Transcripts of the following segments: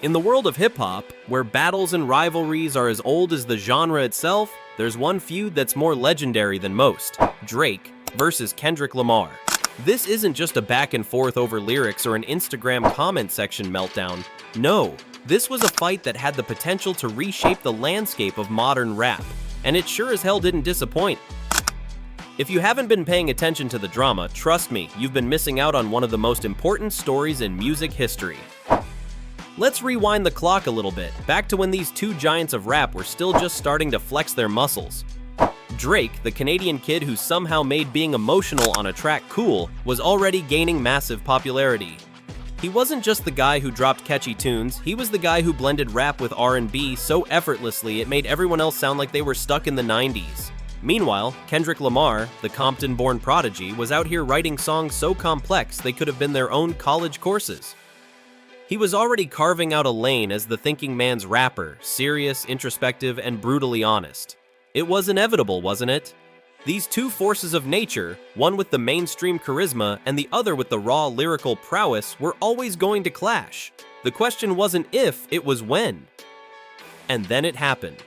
In the world of hip-hop, where battles and rivalries are as old as the genre itself, there's one feud that's more legendary than most: Drake versus Kendrick Lamar. This isn't just a back and forth over lyrics or an Instagram comment section meltdown. No, this was a fight that had the potential to reshape the landscape of modern rap, and it sure as hell didn't disappoint. If you haven't been paying attention to the drama, trust me, you've been missing out on one of the most important stories in music history. Let's rewind the clock a little bit, back to when these two giants of rap were still just starting to flex their muscles. Drake, the Canadian kid who somehow made being emotional on a track cool, was already gaining massive popularity. He wasn't just the guy who dropped catchy tunes, he was the guy who blended rap with R&B so effortlessly it made everyone else sound like they were stuck in the 90s. Meanwhile, Kendrick Lamar, the Compton-born prodigy, was out here writing songs so complex they could have been their own college courses. He was already carving out a lane as the thinking man's rapper, serious, introspective, and brutally honest. It was inevitable, wasn't it? These two forces of nature, one with the mainstream charisma and the other with the raw lyrical prowess, were always going to clash. The question wasn't if, it was when. And then it happened.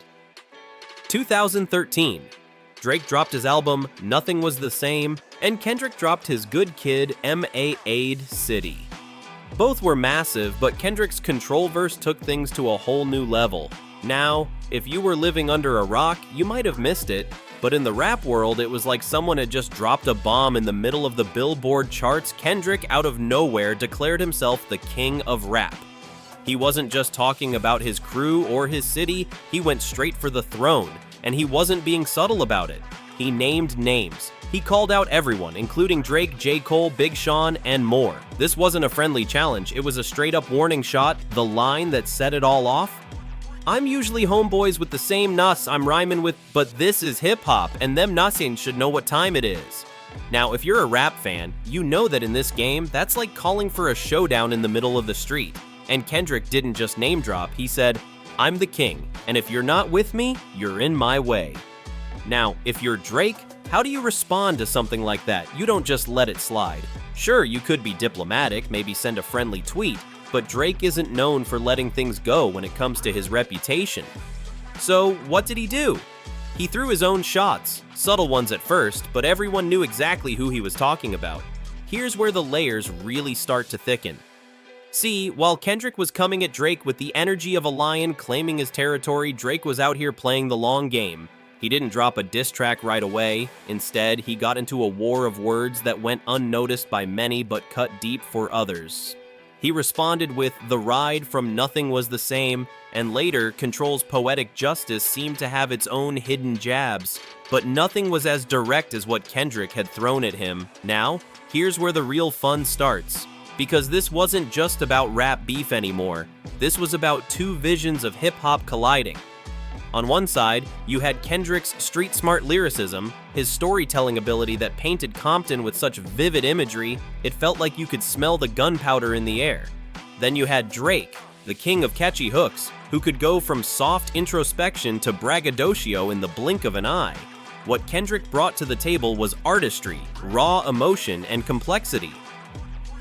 2013. Drake dropped his album, Nothing Was the Same, and Kendrick dropped his Good Kid, M.A.'d City. Both were massive, but Kendrick's Control verse took things to a whole new level. Now, if you were living under a rock, you might have missed it, but in the rap world, it was like someone had just dropped a bomb in the middle of the Billboard charts. Kendrick, out of nowhere, declared himself the king of rap. He wasn't just talking about his crew or his city, he went straight for the throne, and he wasn't being subtle about it. He named names. He called out everyone, including Drake, J. Cole, Big Sean, and more. This wasn't a friendly challenge, it was a straight-up warning shot, the line that set it all off. I'm usually homeboys with the same nuss I'm rhyming with, but this is hip-hop, and them nussing should know what time it is. Now, if you're a rap fan, you know that in this game, that's like calling for a showdown in the middle of the street. And Kendrick didn't just name drop, he said, "I'm the king, and if you're not with me, you're in my way." Now, if you're Drake, how do you respond to something like that? You don't just let it slide. Sure, you could be diplomatic, maybe send a friendly tweet, but Drake isn't known for letting things go when it comes to his reputation. So, what did he do? He threw his own shots, subtle ones at first, but everyone knew exactly who he was talking about. Here's where the layers really start to thicken. See, while Kendrick was coming at Drake with the energy of a lion claiming his territory, Drake was out here playing the long game. He didn't drop a diss track right away. Instead, he got into a war of words that went unnoticed by many but cut deep for others. He responded with "The Ride" from Nothing Was the Same, and later, Control's Poetic Justice seemed to have its own hidden jabs, but nothing was as direct as what Kendrick had thrown at him. Now, here's where the real fun starts. Because this wasn't just about rap beef anymore. This was about two visions of hip-hop colliding. On one side, you had Kendrick's street-smart lyricism, his storytelling ability that painted Compton with such vivid imagery, it felt like you could smell the gunpowder in the air. Then you had Drake, the king of catchy hooks, who could go from soft introspection to braggadocio in the blink of an eye. What Kendrick brought to the table was artistry, raw emotion, and complexity.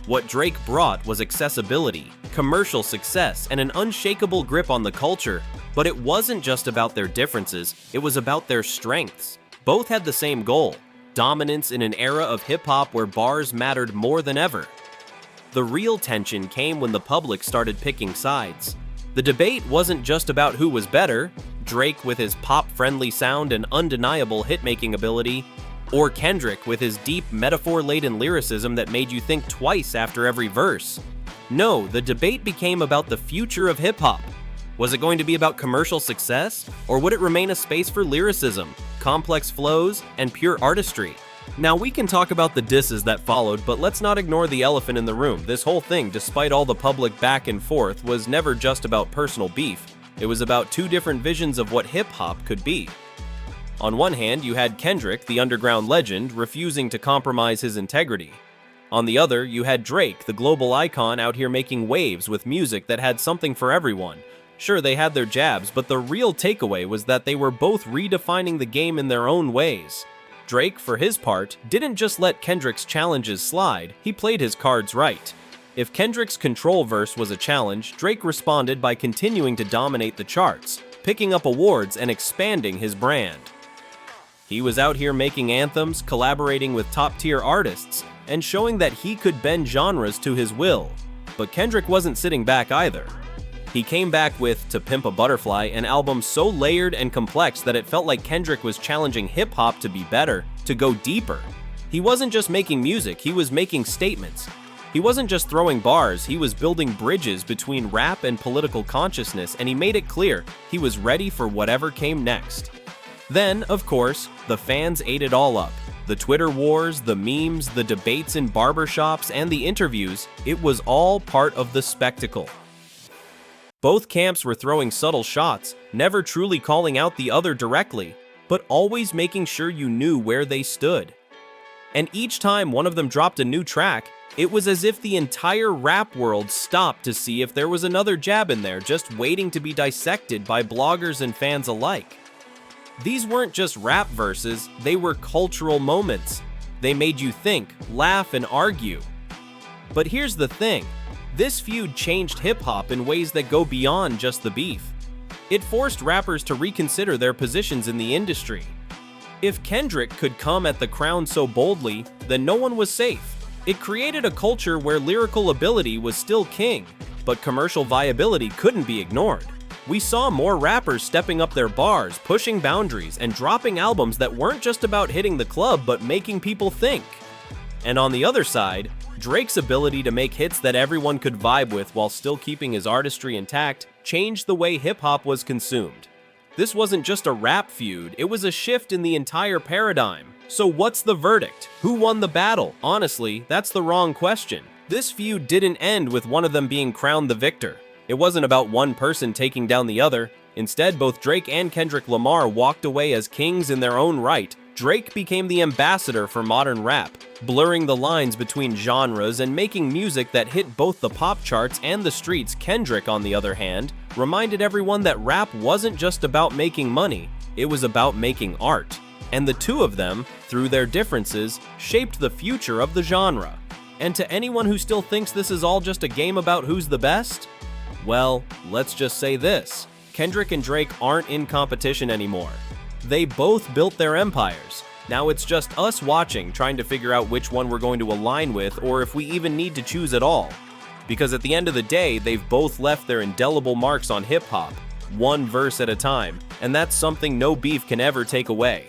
What Drake brought was accessibility, commercial success, and an unshakable grip on the culture. But it wasn't just about their differences, it was about their strengths. Both had the same goal: dominance in an era of hip-hop where bars mattered more than ever. The real tension came when the public started picking sides. The debate wasn't just about who was better, Drake with his pop-friendly sound and undeniable hit-making ability, or Kendrick with his deep, metaphor-laden lyricism that made you think twice after every verse. No, the debate became about the future of hip-hop. Was it going to be about commercial success, or would it remain a space for lyricism, complex flows, and pure artistry? Now, we can talk about the disses that followed, but let's not ignore the elephant in the room. This whole thing, despite all the public back and forth, was never just about personal beef. It was about two different visions of what hip-hop could be. On one hand, you had Kendrick, the underground legend, refusing to compromise his integrity. On the other, you had Drake, the global icon, out here making waves with music that had something for everyone. Sure, they had their jabs, but the real takeaway was that they were both redefining the game in their own ways. Drake, for his part, didn't just let Kendrick's challenges slide, he played his cards right. If Kendrick's Control verse was a challenge, Drake responded by continuing to dominate the charts, picking up awards and expanding his brand. He was out here making anthems, collaborating with top-tier artists, and showing that he could bend genres to his will. But Kendrick wasn't sitting back either. He came back with To Pimp a Butterfly, an album so layered and complex that it felt like Kendrick was challenging hip-hop to be better, to go deeper. He wasn't just making music, he was making statements. He wasn't just throwing bars, he was building bridges between rap and political consciousness, and he made it clear he was ready for whatever came next. Then, of course, the fans ate it all up. The Twitter wars, the memes, the debates in barbershops, and the interviews, it was all part of the spectacle. Both camps were throwing subtle shots, never truly calling out the other directly, but always making sure you knew where they stood. And each time one of them dropped a new track, it was as if the entire rap world stopped to see if there was another jab in there just waiting to be dissected by bloggers and fans alike. These weren't just rap verses, they were cultural moments. They made you think, laugh, and argue. But here's the thing, this feud changed hip-hop in ways that go beyond just the beef. It forced rappers to reconsider their positions in the industry. If Kendrick could come at the crown so boldly, then no one was safe. It created a culture where lyrical ability was still king, but commercial viability couldn't be ignored. We saw more rappers stepping up their bars, pushing boundaries, and dropping albums that weren't just about hitting the club but making people think. And on the other side, Drake's ability to make hits that everyone could vibe with while still keeping his artistry intact changed the way hip-hop was consumed. This wasn't just a rap feud, it was a shift in the entire paradigm. So what's the verdict? Who won the battle? Honestly, that's the wrong question. This feud didn't end with one of them being crowned the victor. It wasn't about one person taking down the other. Instead, both Drake and Kendrick Lamar walked away as kings in their own right. Drake became the ambassador for modern rap, blurring the lines between genres and making music that hit both the pop charts and the streets. Kendrick, on the other hand, reminded everyone that rap wasn't just about making money, it was about making art. And the two of them, through their differences, shaped the future of the genre. And to anyone who still thinks this is all just a game about who's the best, well, let's just say this. Kendrick and Drake aren't in competition anymore. They both built their empires. Now it's just us watching, trying to figure out which one we're going to align with or if we even need to choose at all. Because at the end of the day, they've both left their indelible marks on hip-hop, one verse at a time, and that's something no beef can ever take away.